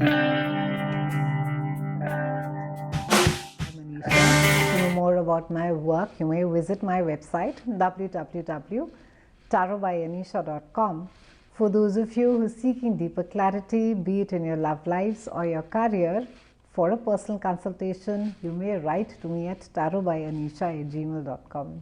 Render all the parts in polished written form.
To know more about my work, you may visit my website www.tarotbyanisha.com. For those of you who are seeking deeper clarity, be it in your love lives or your career, for a personal consultation, you may write to me at tarotbyanisha@gmail.com.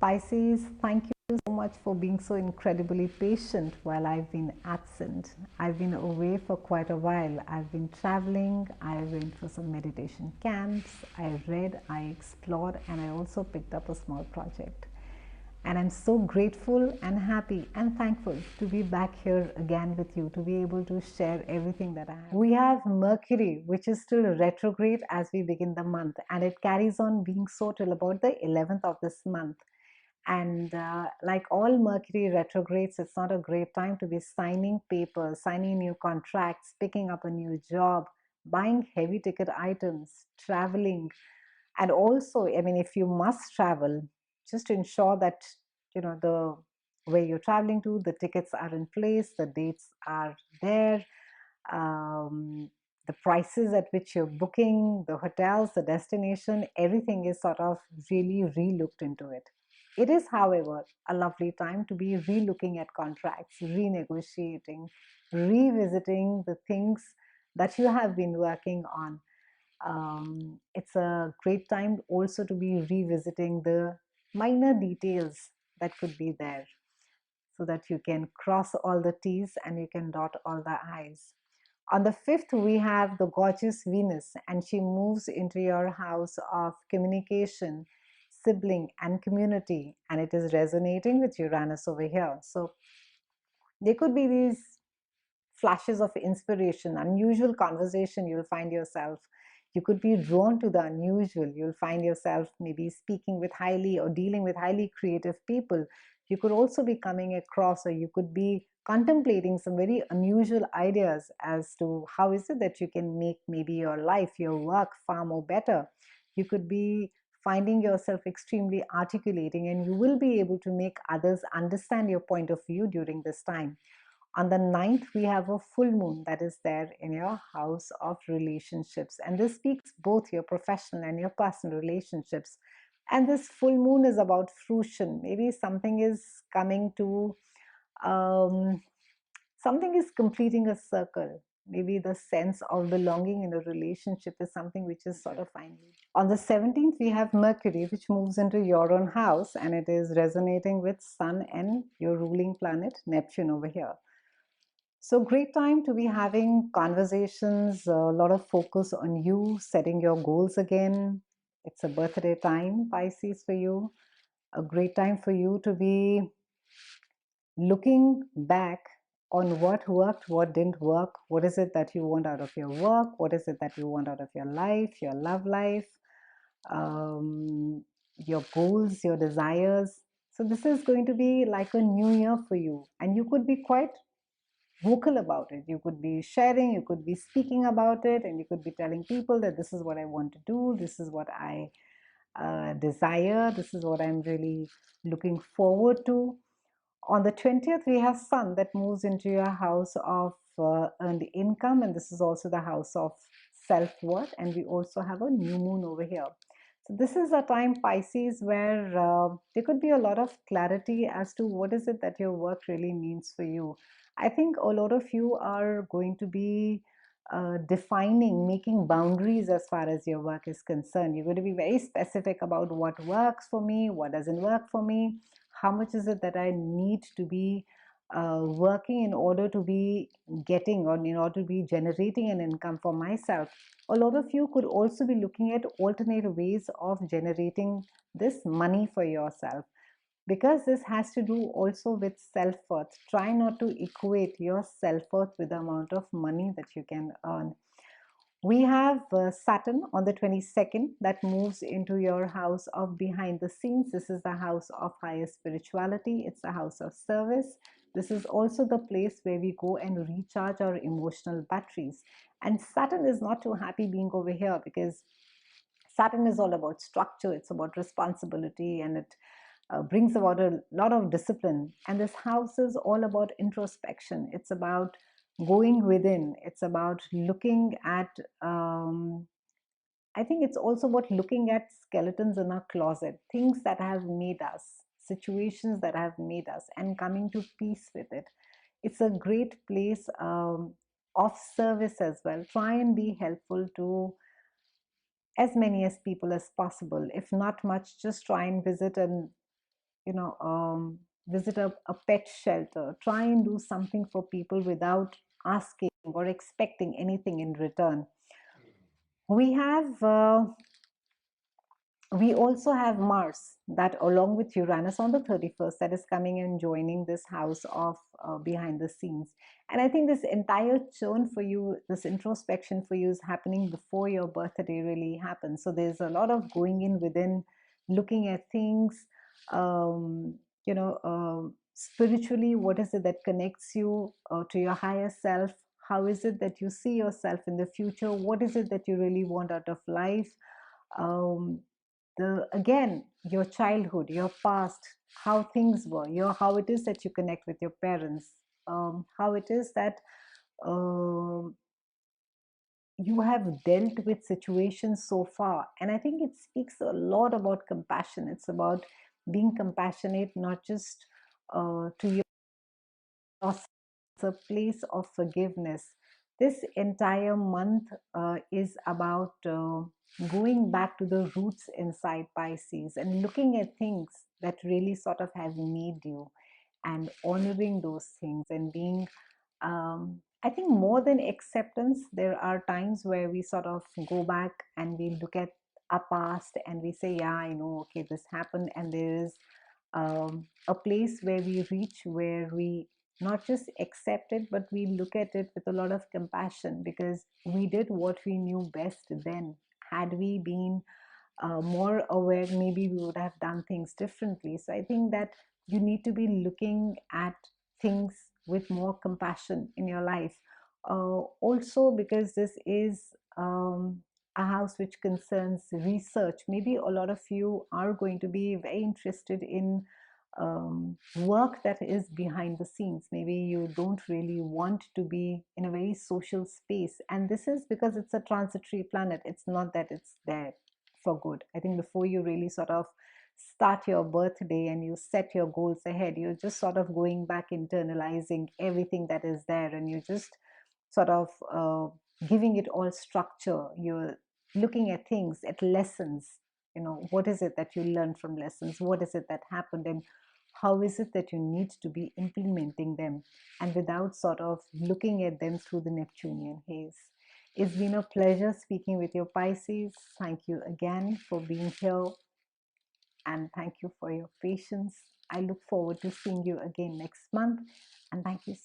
Pisces, thank you so much for being so incredibly patient while I've been absent. I've been away for quite a while. I've been traveling, I went for some meditation camps, I read, I explored, and I also picked up a small project. And I'm so grateful and happy and thankful to be back here again with you, to be able to share everything that I have. We have Mercury, which is still retrograde as we begin the month, and it carries on being so till about the 11th of this month. And like all Mercury retrogrades, it's not a great time to be signing papers, signing new contracts, picking up a new job, buying heavy ticket items, traveling. And also, I mean, if you must travel, just ensure that, you know, the where you're traveling to, the tickets are in place, the dates are there, the prices at which you're booking, the hotels, the destination, everything is sort of really re-looked into it. It is, however, a lovely time to be re-looking at contracts, renegotiating, revisiting the things that you have been working on. It's a great time also to be revisiting the minor details that could be there, so that you can cross all the T's and you can dot all the I's. On the 5th, we have the gorgeous Venus, and she moves into your house of communication, sibling, and community, and it is resonating with Uranus over here. So there could be these flashes of inspiration, unusual conversation you'll find yourself. You could be drawn to the unusual. You'll find yourself maybe speaking with highly or dealing with highly creative people. You could also be coming across, or you could be contemplating some very unusual ideas as to how is it that you can make maybe your life, your work far more better. You could be finding yourself extremely articulating, and you will be able to make others understand your point of view during this time. On the 9th, we have a full moon that is there in your house of relationships. And this speaks both your professional and your personal relationships. And this full moon is about fruition. Maybe something is coming to, um, something is completing a circle. Maybe the sense of belonging in a relationship is something which is sort of finally. On the 17th, we have Mercury, which moves into your own house, and it is resonating with Sun and your ruling planet, Neptune, over here. So great time to be having conversations, a lot of focus on you, setting your goals again. It's a birthday time, Pisces, for you. A great time for you to be looking back on what worked, what didn't work, what is it that you want out of your work, what is it that you want out of your life, your love life, your goals, your desires. So this is going to be like a new year for you, and you could be quite vocal about it. You could be sharing, you could be speaking about it, and you could be telling people that this is what I want to do, this is what I desire, this is what I'm really looking forward to. On the 20th, we have Sun that moves into your house of earned income, and this is also the house of self-worth, and we also have a new moon over here. So this is a time, Pisces, where there could be a lot of clarity as to what is it that your work really means for you. I think a lot of you are going to be defining, making boundaries as far as your work is concerned. You're going to be very specific about what works for me, what doesn't work for me, how much is it that I need to be working in order to be getting, or in order to be generating an income for myself. A lot of you could also be looking at alternate ways of generating this money for yourself, because this has to do also with self-worth. Try not to equate your self-worth with the amount of money that you can earn. We have Saturn on the 22nd that moves into your house of behind the scenes. This is the house of higher spirituality. It's a house of service. This is also the place where we go and recharge our emotional batteries. And Saturn is not too happy being over here, because Saturn is all about structure, it's about responsibility, and it brings about a lot of discipline. And this house is all about introspection. It's about going within. It's about looking at, I think it's also about looking at skeletons in our closet, things that have made us, situations that have made us, and coming to peace with it. It's a great place of service as well. Try and be helpful to as many as people as possible. If not much, just try and visit and you know visit a pet shelter. Try and do something for people without asking or expecting anything in return. We have we also have Mars, that along with Uranus on the 31st, that is coming and joining this house of behind the scenes. And I think this entire churn for you, this introspection for you, is happening before your birthday really happens. So there's a lot of going in within, looking at things, um, spiritually, what is it that connects you to your higher self? How is it that you see yourself in the future? What is it that you really want out of life? um, the again, your childhood, your past, how things were, your how it is that you connect with your parents, how it is that um you have dealt with situations so far. And I think it speaks a lot about compassion. It's about being compassionate, not just to yourself. It's a place of forgiveness. This entire month is about going back to the roots inside Pisces and looking at things that really sort of have made you, and honoring those things and being, I think, more than acceptance. There are times where we sort of go back and we look at our past and we say, yeah, I know, okay, this happened. And there is a place where we reach where we not just accept it, but we look at it with a lot of compassion, because we did what we knew best then. Had we been more aware, maybe we would have done things differently. So I think that you need to be looking at things with more compassion in your life. Also, because this is a house which concerns research, maybe a lot of you are going to be very interested in work that is behind the scenes. Maybe you don't really want to be in a very social space, and this is because it's a transitory planet. It's not that it's there for good. I think before you really sort of start your birthday and you set your goals ahead, you're just sort of going back, internalizing everything that is there, and you're just sort of giving it all structure. You're looking at things, at lessons. What is it that you learn from lessons? What is it that happened? And how is it that you need to be implementing them, and without sort of looking at them through the Neptunian haze. It's been a pleasure speaking with you, Pisces. Thank you again for being here, and thank you for your patience. I look forward to seeing you again next month, and thank you